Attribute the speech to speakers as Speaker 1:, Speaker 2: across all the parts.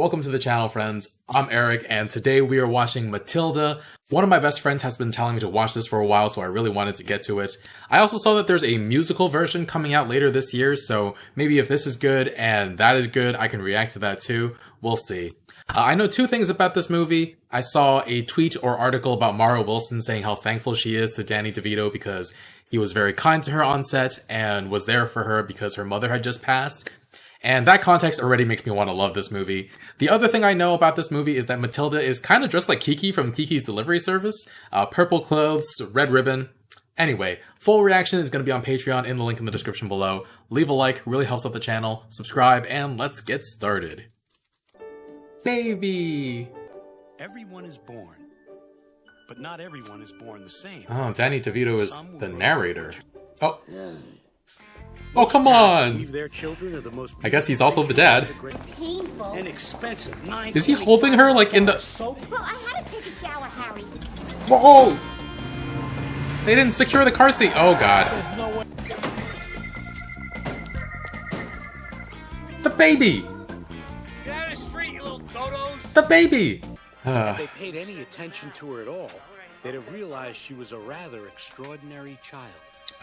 Speaker 1: Welcome to the channel, friends. I'm Eric, and today we are watching Matilda. One of my best friends has been telling me to watch this for a while, so I really wanted to get to it. I also saw that there's a musical version coming out later this year, so maybe if this is good and that is good, I can react to that too. We'll see. I know two things about this movie. I saw a tweet or article about Mara Wilson saying how thankful she is to Danny DeVito because he was very kind to her on set and was there for her because her mother had just passed. And that context already makes me want to love this movie. The other thing I know about this movie is that Matilda is kind of dressed like Kiki from Kiki's Delivery Service. Purple clothes, red ribbon. Anyway, full reaction is going to be on Patreon in the link in the description below. Leave a like, really helps out the channel. Subscribe, and let's get started. Baby!
Speaker 2: Everyone is born, but not everyone is born the same.
Speaker 1: Oh, Danny DeVito is the narrator. Oh. Oh, come on!
Speaker 2: Their children are the most
Speaker 1: I guess he's also the dad.
Speaker 3: Painful.
Speaker 2: and expensive.
Speaker 1: Is he holding her like in the...
Speaker 3: Well, I had to take a shower, Harry.
Speaker 1: Whoa! They didn't secure the car seat. Oh, God.
Speaker 2: There's no way.
Speaker 1: The baby!
Speaker 2: Get out of the street, you little dodos!
Speaker 1: The baby!
Speaker 2: If they paid any attention to her at all, they'd have realized she was a rather extraordinary child.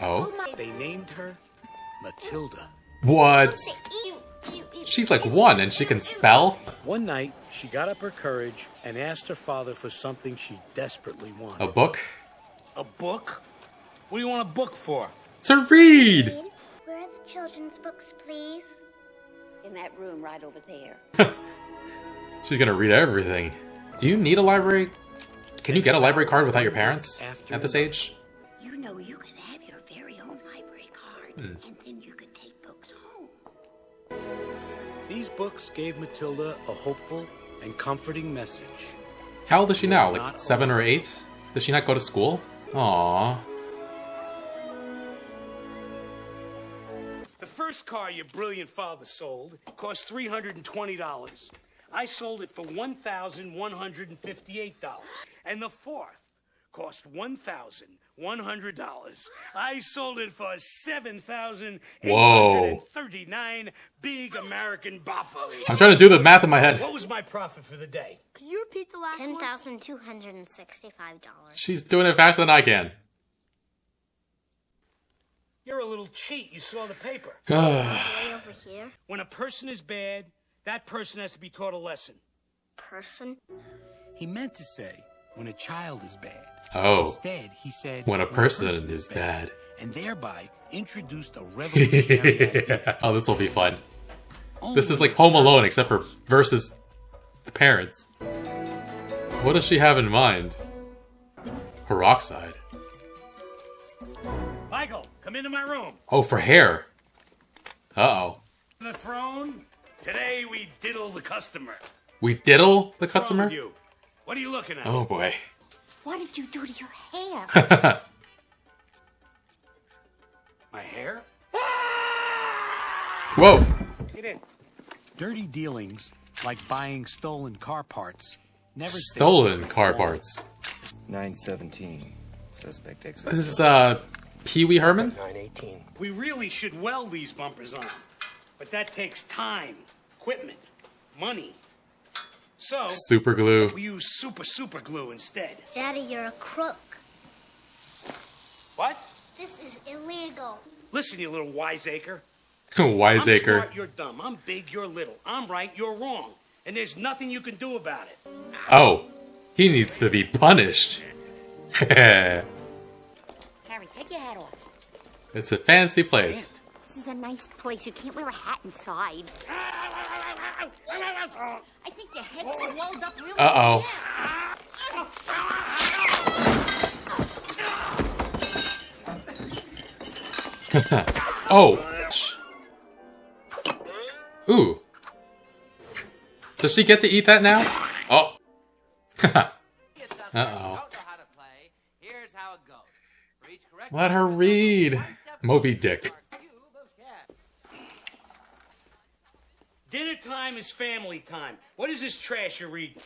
Speaker 1: Oh?
Speaker 2: They named her Matilda.
Speaker 1: What? She's like 1 and she can spell?
Speaker 2: One night, she got up her courage and asked her father for something she desperately wanted.
Speaker 1: A book?
Speaker 2: A book? What do you want a book for?
Speaker 1: To read!
Speaker 4: Where are the children's books, please?
Speaker 3: In that room right over there.
Speaker 1: She's gonna read everything. Do you need a library? Can you get a library card without your parents at this age?
Speaker 3: You know you could have your very own library card, and then you could take books home.
Speaker 2: These books gave Matilda a hopeful and comforting message.
Speaker 1: How old is she now? Like 7 or 8? Does she not go to school? Aww.
Speaker 2: The first car your brilliant father sold cost $320. I sold it for $1,158. And the fourth cost $1,100. I sold it for $7,839 big American buffalo.
Speaker 1: I'm trying to do the math in my head.
Speaker 2: What was my profit for the day?
Speaker 4: Could you repeat the last one? $10,265.
Speaker 1: She's doing it faster than I can.
Speaker 2: You're a little cheat. You saw the paper.
Speaker 4: Way over here.
Speaker 2: When a person is bad, that person has to be taught a lesson.
Speaker 4: Person.
Speaker 2: He meant to say, when a child is bad.
Speaker 1: Oh.
Speaker 2: Instead, he said,
Speaker 1: When a person is bad.
Speaker 2: And thereby introduced a revolutionary idea.
Speaker 1: Oh, this will be fun. This is like Home Alone, except for versus the parents. What does she have in mind? Peroxide.
Speaker 2: Michael, come into my room.
Speaker 1: Oh, for hair. Uh-oh.
Speaker 2: The throne. Today we diddle the customer.
Speaker 1: We diddle the
Speaker 2: What's wrong
Speaker 1: customer?
Speaker 2: with you? What are you looking at?
Speaker 1: Oh, boy.
Speaker 3: What did you do to your hair?
Speaker 2: My hair?
Speaker 1: Whoa.
Speaker 2: Get in. Dirty dealings, like buying stolen car parts, never stay
Speaker 1: Stolen
Speaker 2: safe.
Speaker 1: car parts.
Speaker 5: 917. Suspect exit.
Speaker 1: This is, Pee Wee Herman?
Speaker 5: 918.
Speaker 2: We really should weld these bumpers on, but that takes time, equipment, money. So
Speaker 1: Super glue.
Speaker 2: we use super glue instead.
Speaker 4: Daddy, you're a crook.
Speaker 2: What?
Speaker 4: This is illegal.
Speaker 2: Listen, you little wiseacre.
Speaker 1: Wiseacre.
Speaker 2: I'm smart, you're dumb. I'm big, you're little. I'm right, you're wrong. And there's nothing you can do about it.
Speaker 1: Oh. He needs to be punished.
Speaker 3: Harry, take your hat off.
Speaker 1: It's a fancy place.
Speaker 3: This is a nice place. You can't wear a hat inside. I think your head's swelled up really
Speaker 1: Uh-oh. Oh. Ooh. Does she get to eat that now? Oh. Uh-oh. Let her read. Moby Dick.
Speaker 2: Dinner time is family time. What is this trash you're reading?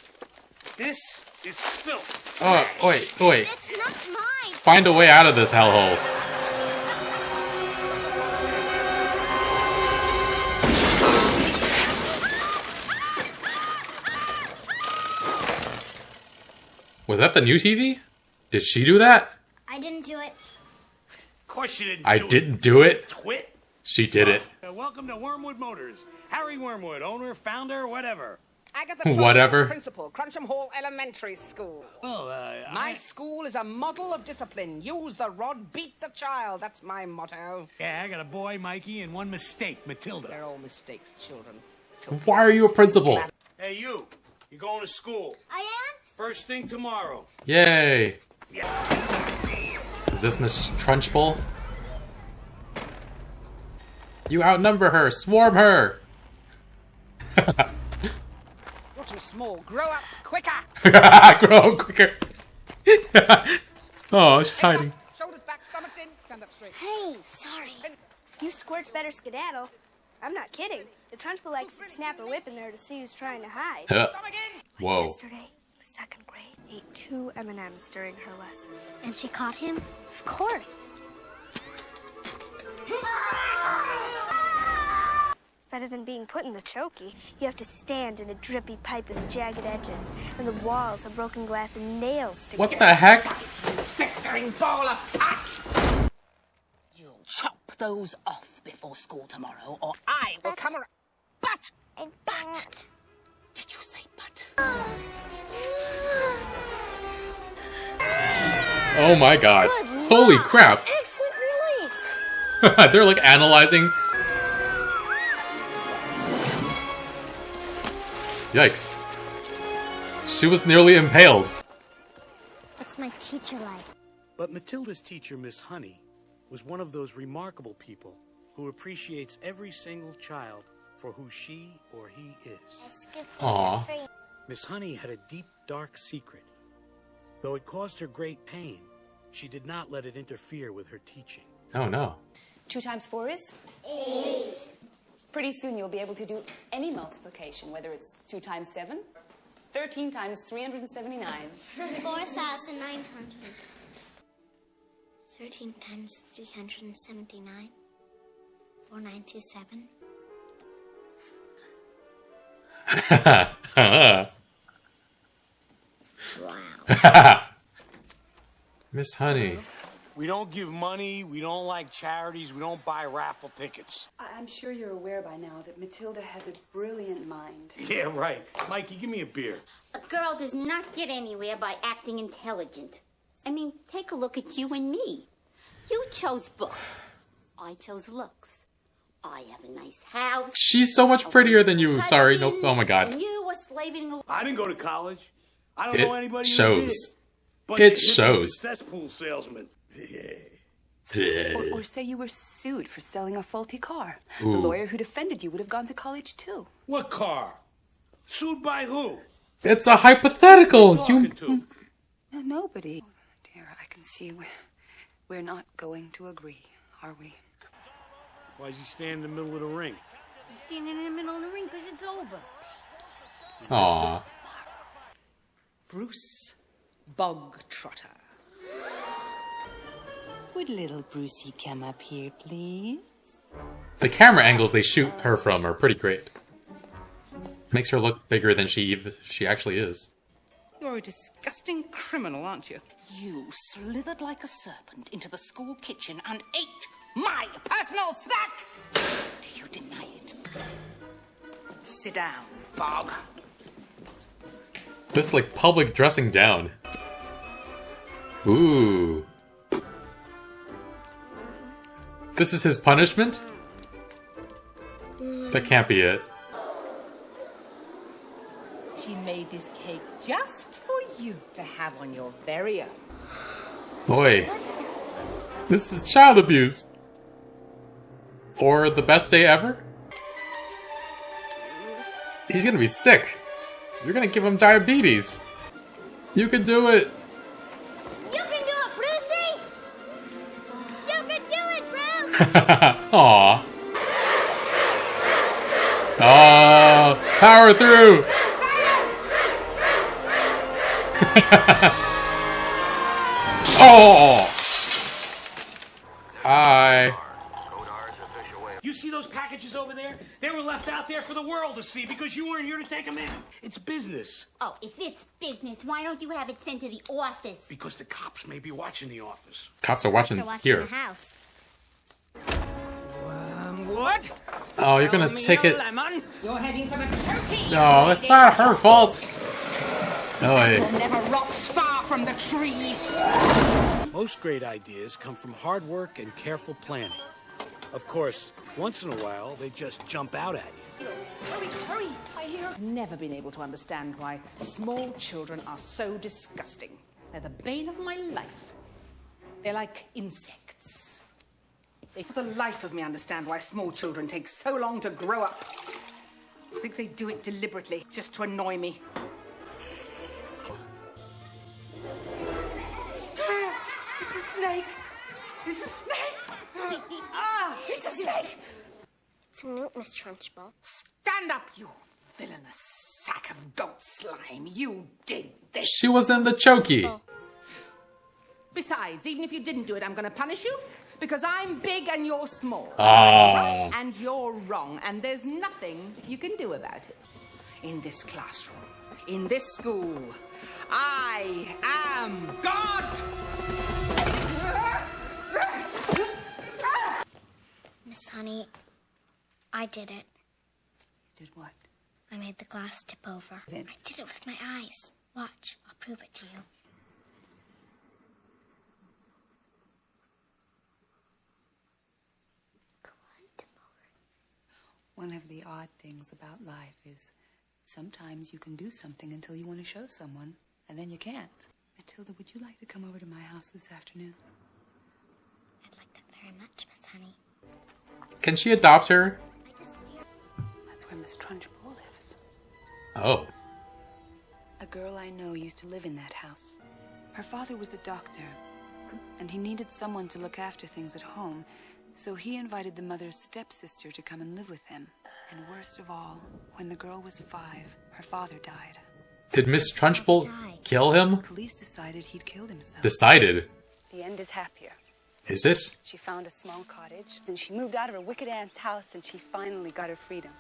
Speaker 2: This is filth.
Speaker 1: Oh, wait.
Speaker 4: It's not mine.
Speaker 1: Find a way out of this hellhole. Was that the new TV? Did she do that?
Speaker 4: I didn't do it.
Speaker 2: Of course you didn't
Speaker 1: I
Speaker 2: do
Speaker 1: didn't do it.
Speaker 2: it. Twit.
Speaker 1: She did it.
Speaker 2: Welcome to Wormwood Motors. Harry Wormwood, owner, founder, whatever.
Speaker 6: Agatha
Speaker 1: Whatever.
Speaker 6: Principal, Cruncham Hall Elementary School.
Speaker 2: Well,
Speaker 6: My school is a model of discipline. Use the rod, beat the child. That's my motto.
Speaker 2: Yeah, I got a boy, Mikey, and one mistake, Matilda.
Speaker 6: They're all mistakes, children.
Speaker 1: Why are you a principal?
Speaker 2: Hey, you. You're going to school.
Speaker 4: I am?
Speaker 2: First thing tomorrow.
Speaker 1: Yay.
Speaker 2: Yeah.
Speaker 1: Is this Miss Trunchbull? You outnumber her. Swarm her.
Speaker 6: You're too small. Grow up quicker.
Speaker 1: Grow quicker. Oh, she's
Speaker 6: Hands
Speaker 1: hiding.
Speaker 6: up, shoulders back, stomachs in. Stand up straight.
Speaker 4: Hey, sorry.
Speaker 7: You squirts better skedaddle. I'm not kidding. The trunchbull likes to snap a whip in there to see who's trying to hide.
Speaker 6: Stomach in.
Speaker 1: Whoa.
Speaker 7: Yesterday, second grade, ate 2 M&Ms during her lesson.
Speaker 4: And she caught him?
Speaker 7: Of course. It's better than being put in the chokey. You have to stand in a drippy pipe with jagged edges, and the walls have broken glass and nails sticking.
Speaker 1: What the heck?
Speaker 6: Festering ball of pus. You'll chop those off before school tomorrow, or I will come around. But! But! Did you say but?
Speaker 1: Oh my god. Holy crap.
Speaker 4: Excellent release.
Speaker 1: They're like analyzing. Yikes. She was nearly impaled.
Speaker 4: What's my teacher like?
Speaker 2: But Matilda's teacher, Miss Honey, was one of those remarkable people who appreciates every single child for who she or he is.
Speaker 1: Aw.
Speaker 2: Miss Honey had a deep, dark secret. Though it caused her great pain, she did not let it interfere with her teaching.
Speaker 1: Oh no.
Speaker 8: 2 times 4 is? 8. Pretty soon you'll be able to do any multiplication, whether it's 2 times 7, 13 times 379.
Speaker 4: 4,900. 13 times 379. 4927. Wow.
Speaker 1: Miss Honey.
Speaker 2: We don't give money, we don't like charities, we don't buy raffle tickets.
Speaker 8: I'm sure you're aware by now that Matilda has a brilliant mind.
Speaker 2: Yeah, right. Mikey, give me a beer.
Speaker 3: A girl does not get anywhere by acting intelligent. I mean, take a look at you and me. You chose books. I chose looks. I have a nice house.
Speaker 1: She's so much prettier than you. Sorry, nope. Oh my god.
Speaker 3: And you were slaving away.
Speaker 2: I didn't go to college. I don't
Speaker 1: It
Speaker 2: know anybody who
Speaker 1: shows.
Speaker 2: did. Bunch
Speaker 1: It
Speaker 2: of hippies
Speaker 1: shows.
Speaker 2: and cesspool salesmen.
Speaker 8: Or say you were sued for selling a faulty car.
Speaker 1: Ooh.
Speaker 8: The lawyer who defended you would have gone to college too.
Speaker 2: What car? Sued by who?
Speaker 1: It's a hypothetical.
Speaker 2: Talking
Speaker 1: You.
Speaker 2: to?
Speaker 8: Nobody. Dear, I can see we're not going to agree, are we?
Speaker 2: Why is he standing in the middle of the ring?
Speaker 4: He's standing in the middle of the ring because it's over.
Speaker 1: Aw.
Speaker 8: Bruce Bogtrotter. Would little Brucey come up here, please?
Speaker 1: The camera angles they shoot her from are pretty great. Makes her look bigger than she actually is.
Speaker 6: You're a disgusting criminal, aren't you?
Speaker 8: You slithered like a serpent into the school kitchen and ate my personal snack! Do you deny it?
Speaker 6: Sit down, Bog.
Speaker 1: This is like public dressing down. Ooh. This is his punishment? That can't be it.
Speaker 9: She made this cake just for you to have on your very own.
Speaker 1: Boy. This is child abuse. Or the best day ever? He's gonna be sick. You're gonna give him diabetes. You can do it.
Speaker 4: You can do it, Brucey! You can do it, Bruce!
Speaker 1: Aw. Oh, power through. Oh. Hi.
Speaker 2: You see those packets packages over there? They were left out there for the world to see because you weren't here to take them in. It's business.
Speaker 3: Oh, if it's business, why don't you have it sent to the office?
Speaker 2: Because the cops may be watching the office.
Speaker 1: Cops are watching here.
Speaker 3: The house.
Speaker 6: What?
Speaker 1: Oh, you're gonna take it.
Speaker 6: Lemon. You're heading for the turkey.
Speaker 1: No, it's not her fault. No way.
Speaker 6: Never rots far from the tree.
Speaker 2: Most great ideas come from hard work and careful planning. Of course, once in a while, they just jump out at you.
Speaker 6: Hurry, hurry! I hear. Never been able to understand why small children are so disgusting. They're the bane of my life. They're like insects. They, for the life of me, understand why small children take so long to grow up. I think they do it deliberately, just to annoy me. It's a snake! It's a snake! Ah, it's a snake!
Speaker 7: It's a newt, Miss Trunchbull.
Speaker 6: Stand up, you villainous sack of goat slime! You did this!
Speaker 1: She was in the chokey.
Speaker 6: Besides, even if you didn't do it, I'm going to punish you. Because I'm big and you're small.
Speaker 1: Oh.
Speaker 6: I'm right and you're wrong. And there's nothing you can do about it. In this classroom, in this school, I am God!
Speaker 7: Miss Honey, I did it.
Speaker 8: Did what?
Speaker 7: I made the glass tip over. I did it with my eyes. Watch, I'll prove it to you.
Speaker 8: One of the odd things about life is sometimes you can do something until you want to show someone, and then you can't. Matilda, would you like to come over to my house this afternoon?
Speaker 7: I'd like that very much, Miss Honey.
Speaker 1: Can she adopt her?
Speaker 8: That's where Miss Trunchbull lives.
Speaker 1: Oh.
Speaker 8: A girl I know used to live in that house. Her father was a doctor, and he needed someone to look after things at home. So he invited the mother's stepsister to come and live with him. And worst of all, when the girl was 5, her father died.
Speaker 1: Did Miss Trunchbull kill him?
Speaker 8: Police decided he'd killed himself.
Speaker 1: Decided?
Speaker 8: The end is happier.
Speaker 1: Is it?
Speaker 8: She found a small cottage, and she moved out of her wicked aunt's house, and she finally got her freedom.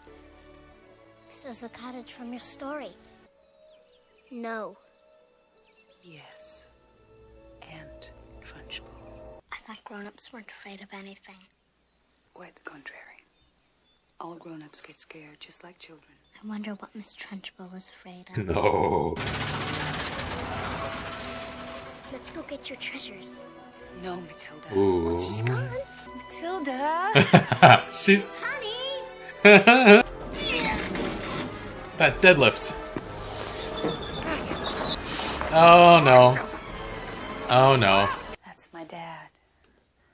Speaker 7: This is the cottage from your story. No.
Speaker 8: Yes. Aunt Trunchbull.
Speaker 7: I thought grown-ups weren't afraid of anything.
Speaker 8: Quite the contrary. All grown-ups get scared, just like children.
Speaker 7: I wonder what Miss Trunchbull is afraid of.
Speaker 1: No.
Speaker 7: Let's go get your treasures.
Speaker 8: No, Matilda.
Speaker 1: Ooh.
Speaker 7: She's gone.
Speaker 8: Matilda!
Speaker 1: She's...
Speaker 7: Honey!
Speaker 1: That deadlift. Oh no. Oh no.
Speaker 8: That's my dad.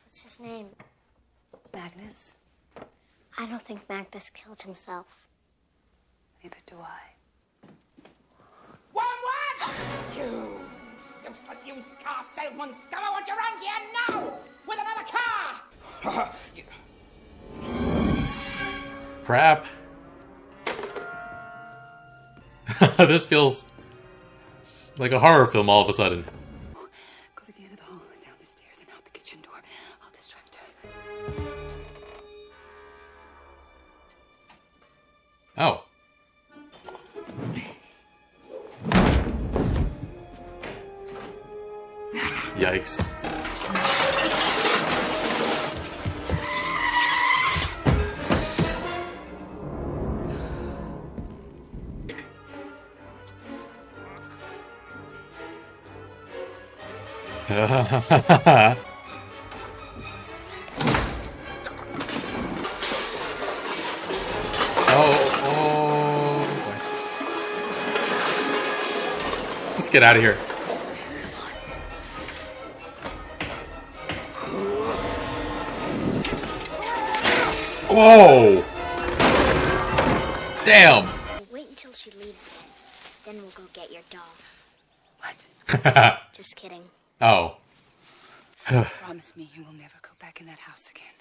Speaker 7: What's his name?
Speaker 8: Magnus?
Speaker 7: I don't think Magnus killed himself.
Speaker 8: Neither do I.
Speaker 6: One! You useless used car salesman scum! I want you around here now with another car!
Speaker 1: Crap. This feels like a horror film all of a sudden.
Speaker 8: Go to the end of the hall, down the stairs, and out the kitchen door. I'll distract her.
Speaker 1: Oh. Yikes. Oh, boy. Let's get out of here. Whoa! Damn!
Speaker 7: Wait until she leaves again. Then we'll go get your doll.
Speaker 8: What?
Speaker 7: Just kidding.
Speaker 1: Oh.
Speaker 8: Promise me you will never go back in that house again.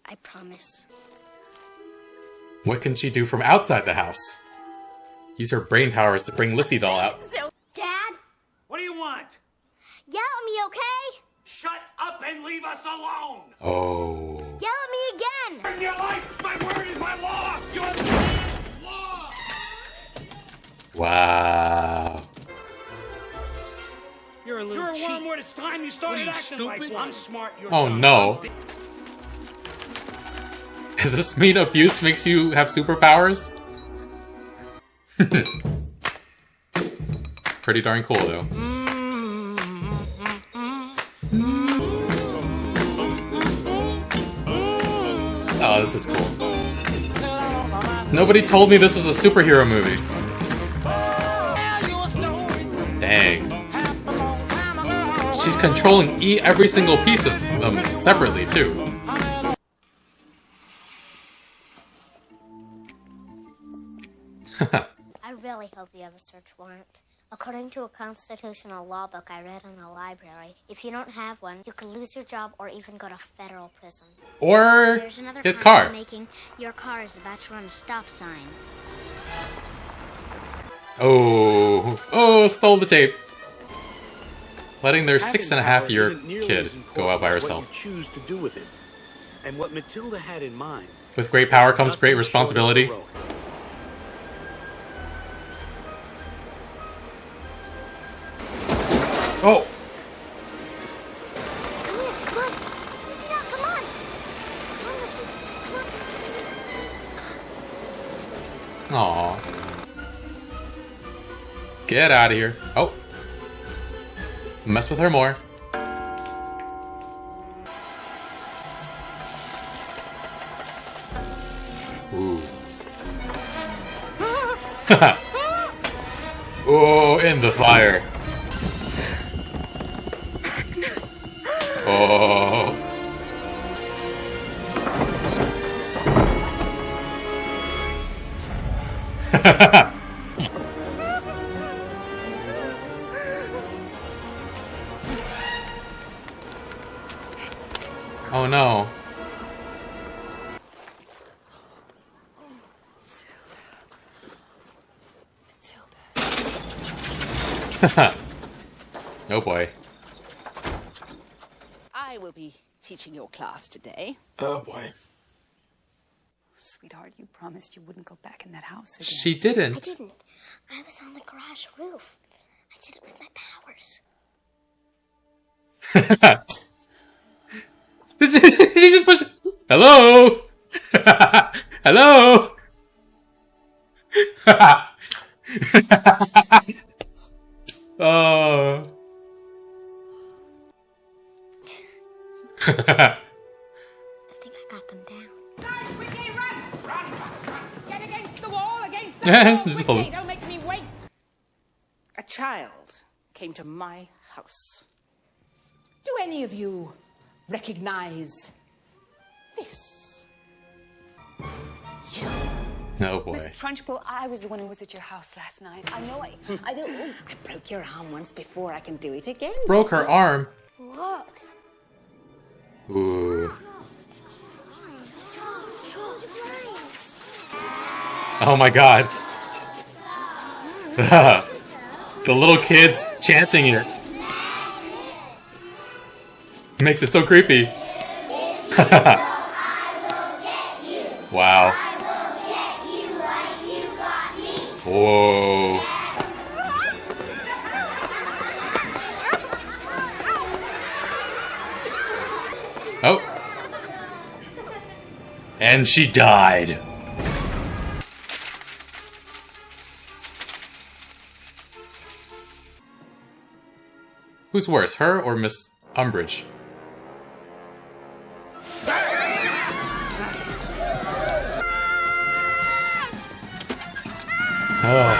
Speaker 7: I promise.
Speaker 1: What can she do from outside the house? Use her brain powers to bring Lissy doll out.
Speaker 3: So, Dad?
Speaker 2: What do you want?
Speaker 7: Yell at me, okay?
Speaker 2: shut up and leave us alone!
Speaker 1: Oh.
Speaker 4: Yell at me again!
Speaker 2: In your life, my word is my law! You understand? Law!
Speaker 1: Wow.
Speaker 2: You're a wormwood. It's time you started acting like one. I'm smart. You're
Speaker 1: Oh
Speaker 2: dumb.
Speaker 1: no. Does this mean abuse makes you have superpowers? Pretty darn cool though. Oh, this is cool. Nobody told me this was a superhero movie. Dang. She's controlling every single piece of them separately, too.
Speaker 4: I really hope you have a search warrant. According to a constitutional law book I read in the library, if you don't have one, you could lose your job or even go to federal prison.
Speaker 1: Or
Speaker 4: There's another
Speaker 1: his
Speaker 4: comment
Speaker 1: car.
Speaker 4: I'm making. Your car is about to run a stop sign.
Speaker 1: Oh, stole the tape. Letting their
Speaker 2: Having
Speaker 1: 6.5-year
Speaker 2: power isn't nearly
Speaker 1: kid
Speaker 2: as
Speaker 1: go out by
Speaker 2: important as
Speaker 1: herself.
Speaker 2: What you choose to do with it. And what Matilda had in mind.
Speaker 1: With great power comes great responsibility. Oh!
Speaker 4: Come on, come on. Listen up, come on. Come on, listen. Come on.
Speaker 1: Aw. Get out of here. Oh. Mess with her more. Ooh. Oh, in the fire. Oh. Oh no. Oh boy.
Speaker 6: I will be teaching your class today.
Speaker 1: Oh boy.
Speaker 8: Sweetheart, you promised you wouldn't go back in that house again.
Speaker 1: She didn't.
Speaker 4: I didn't. I was on the garage roof. I did it with my powers.
Speaker 1: She just pushed. Hello. Hello. Oh.
Speaker 4: I think I got them down.
Speaker 6: Quickly, run! Run! Get against the wall, against the wall!
Speaker 1: Just
Speaker 6: Quickly,
Speaker 1: hold-
Speaker 6: don't make me wait! A child came to my house. Do any of you recognize this? You.
Speaker 1: Oh boy.
Speaker 8: Miss Trunchbull, I was the one who was at your house last night. I know I do.
Speaker 9: I broke your arm once before. I can do it again.
Speaker 1: Broke her arm.
Speaker 4: Look.
Speaker 1: Ooh. Oh my god. The little kids chanting it. Makes it so creepy. Wow. Whoa. Oh. And she died. Who's worse, her or Miss Umbridge? Oh.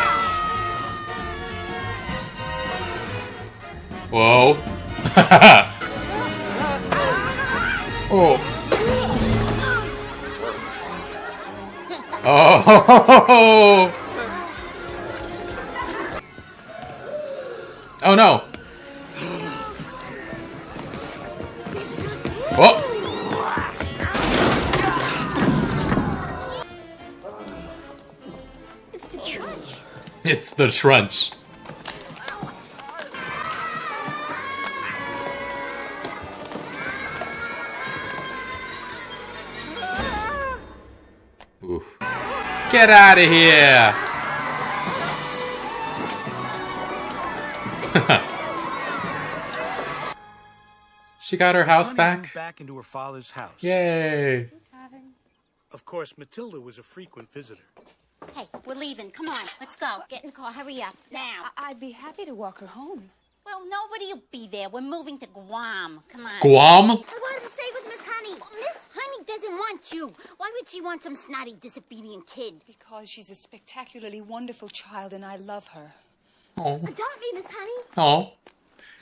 Speaker 1: Whoa. Oh. Oh. Oh no. Oh.
Speaker 4: It's the trunch.
Speaker 1: It's the trunch. Get out of here! She got her house
Speaker 2: Honey
Speaker 1: back.
Speaker 2: moved back into her father's house.
Speaker 1: Yay!
Speaker 2: Of course, Matilda was a frequent visitor.
Speaker 3: Hey, we're leaving. Come on, let's go. Get in the car. Hurry up. Now.
Speaker 8: I'd be happy to walk her home.
Speaker 3: Well, nobody'll be there. We're moving to Guam. Come on.
Speaker 1: Guam?
Speaker 3: I wanted to stay with Miss Honey. Miss Honey doesn't want you. Why would she want some snotty, disobedient kid?
Speaker 8: Because she's a spectacularly wonderful child and I love her.
Speaker 1: Oh.
Speaker 3: Adopt me, Miss Honey.
Speaker 1: Oh.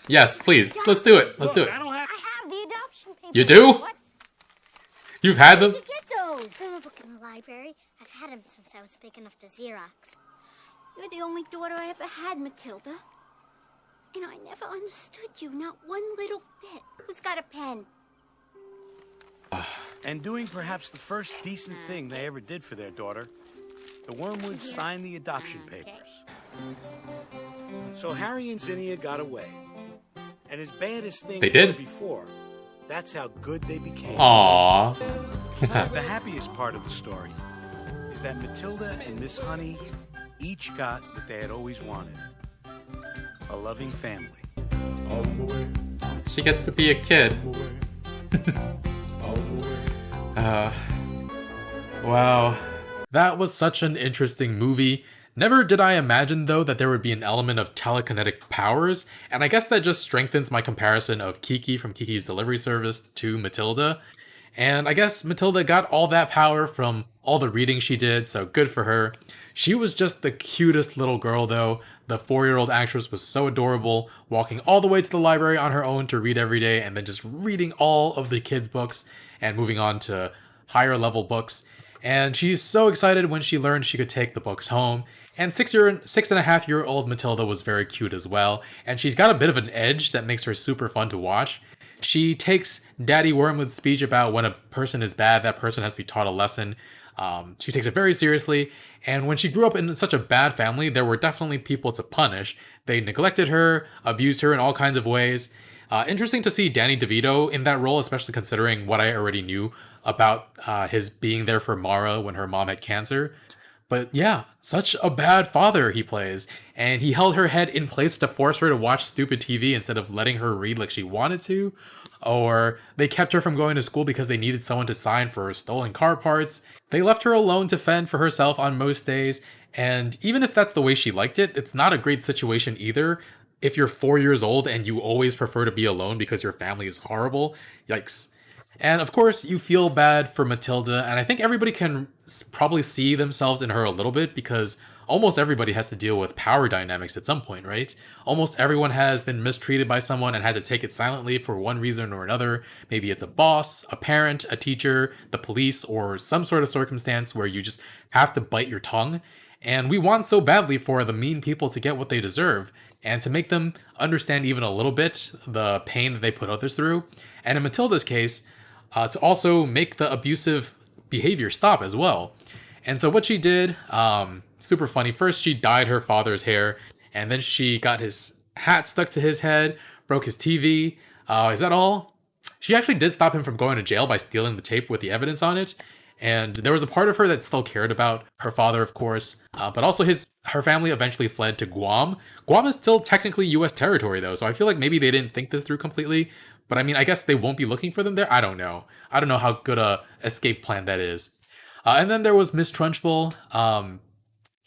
Speaker 1: Yes, please. Let's do it. Let's do it.
Speaker 3: I have the adoption papers.
Speaker 1: You do?
Speaker 3: What?
Speaker 1: You've had them?
Speaker 3: Where'd you get those?
Speaker 4: From a book in the library. I've had them since I was big enough to Xerox.
Speaker 3: You're the only daughter I ever had, Matilda. And I never understood you, not one little bit. Who's got a pen?
Speaker 2: And doing perhaps the first decent thing they ever did for their daughter, the Wormwoods signed the adoption papers. So Harry and Zinnia got away. And as bad as things
Speaker 1: They did?
Speaker 2: were before, that's how good they became.
Speaker 1: Aww.
Speaker 2: The happiest part of the story is that Matilda and Miss Honey each got what they had always wanted. A loving family.
Speaker 1: She gets to be a kid. Wow. That was such an interesting movie. Never did I imagine, though, that there would be an element of telekinetic powers, and I guess that just strengthens my comparison of Kiki from Kiki's Delivery Service to Matilda. And I guess Matilda got all that power from all the reading she did, so good for her. She was just the cutest little girl, though. The 4-year-old actress was so adorable, walking all the way to the library on her own to read every day, and then just reading all of the kids' books and moving on to higher level books. And she's so excited when she learned she could take the books home. And 6.5-year-old Matilda was very cute as well, and she's got a bit of an edge that makes her super fun to watch. She takes Daddy Wormwood's speech about when a person is bad, that person has to be taught a lesson. She takes it very seriously, and when she grew up in such a bad family, there were definitely people to punish. They neglected her, abused her in all kinds of ways. Interesting to see Danny DeVito in that role, especially considering what I already knew about his being there for Mara when her mom had cancer. But yeah, such a bad father he plays, and he held her head in place to force her to watch stupid TV instead of letting her read like she wanted to. Or they kept her from going to school because they needed someone to sign for stolen car parts. They left her alone to fend for herself on most days, and even if that's the way she liked it, it's not a great situation either. If you're 4 years old and you always prefer to be alone because your family is horrible, yikes. And of course, you feel bad for Matilda, and I think everybody can probably see themselves in her a little bit because almost everybody has to deal with power dynamics at some point, right? Almost everyone has been mistreated by someone and had to take it silently for one reason or another. Maybe it's a boss, a parent, a teacher, the police, or some sort of circumstance where you just have to bite your tongue. And we want so badly for the mean people to get what they deserve and to make them understand even a little bit the pain that they put others through. And in Matilda's case, to also make the abusive behavior stop as well. And so what she did, super funny. First, she dyed her father's hair, and then she got his hat stuck to his head, broke his TV. Is that all? She actually did stop him from going to jail by stealing the tape with the evidence on it. And there was a part of her that still cared about her father, of course, but also her family eventually fled to Guam. Guam is still technically U.S. territory, though, so I feel like maybe they didn't think this through completely. But I mean, I guess they won't be looking for them there. I don't know. I don't know how good a escape plan that is. And then there was Miss Trunchbull.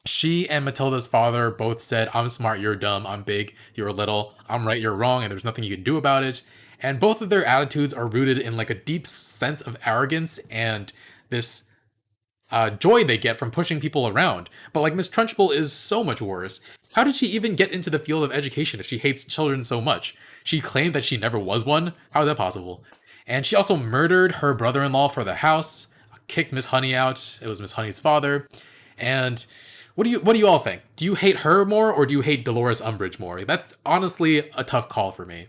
Speaker 1: She and Matilda's father both said, "I'm smart, you're dumb. I'm big, you're little. I'm right, you're wrong, and there's nothing you can do about it." And both of their attitudes are rooted in like a deep sense of arrogance and this joy they get from pushing people around. But like Miss Trunchbull is so much worse. How did she even get into the field of education if she hates children so much? She claimed that she never was one. How is that possible? And she also murdered her brother-in-law for the house, kicked Miss Honey out. It was Miss Honey's father. And what do you all think? Do you hate her more or do you hate Dolores Umbridge more? That's honestly a tough call for me.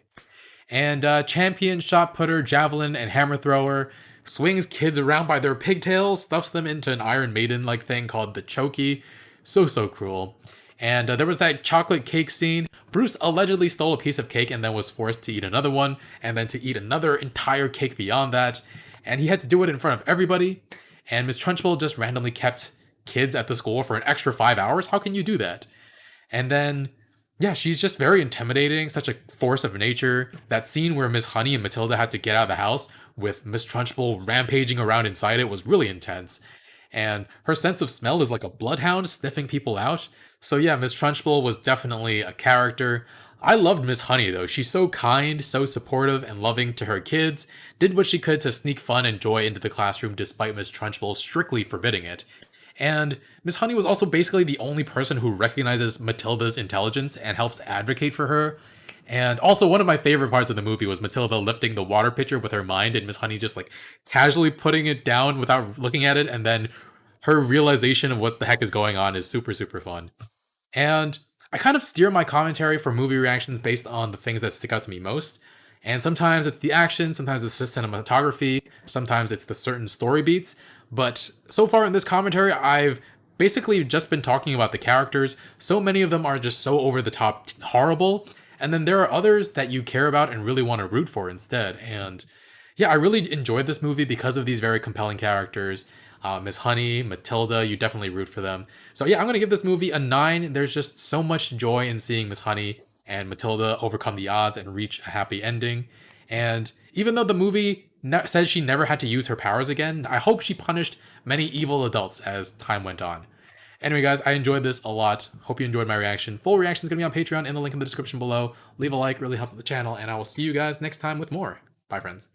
Speaker 1: And champion shot putter, javelin, and hammer thrower swings kids around by their pigtails, stuffs them into an Iron Maiden-like thing called the Chokey. So cruel. And there was that chocolate cake scene. Bruce allegedly stole a piece of cake and then was forced to eat another one, and then to eat another entire cake beyond that. And he had to do it in front of everybody. And Miss Trunchbull just randomly kept kids at the school for an extra 5 hours? How can you do that? And then, yeah, she's just very intimidating, such a force of nature. That scene where Miss Honey and Matilda had to get out of the house with Miss Trunchbull rampaging around inside it was really intense. And her sense of smell is like a bloodhound sniffing people out. So yeah, Miss Trunchbull was definitely a character. I loved Miss Honey though. She's so kind, so supportive and loving to her kids, did what she could to sneak fun and joy into the classroom despite Miss Trunchbull strictly forbidding it. And Miss Honey was also basically the only person who recognizes Matilda's intelligence and helps advocate for her. And also, one of my favorite parts of the movie was Matilda lifting the water pitcher with her mind and Miss Honey just like casually putting it down without looking at it. And then her realization of what the heck is going on is super, super fun. And I kind of steer my commentary for movie reactions based on the things that stick out to me most. And sometimes it's the action, sometimes it's the cinematography, sometimes it's the certain story beats. But so far in this commentary, I've basically just been talking about the characters. So many of them are just so over the top horrible. And then there are others that you care about and really want to root for instead. And yeah, I really enjoyed this movie because of these very compelling characters. Miss Honey, Matilda, you definitely root for them. So yeah, I'm going to give this movie a 9. There's just so much joy in seeing Miss Honey and Matilda overcome the odds and reach a happy ending. And even though the movie says she never had to use her powers again, I hope she punished many evil adults as time went on. Anyway, guys, I enjoyed this a lot. Hope you enjoyed my reaction. Full reaction is going to be on Patreon in the link in the description below. Leave a like, really helps the channel, and I will see you guys next time with more. Bye, friends.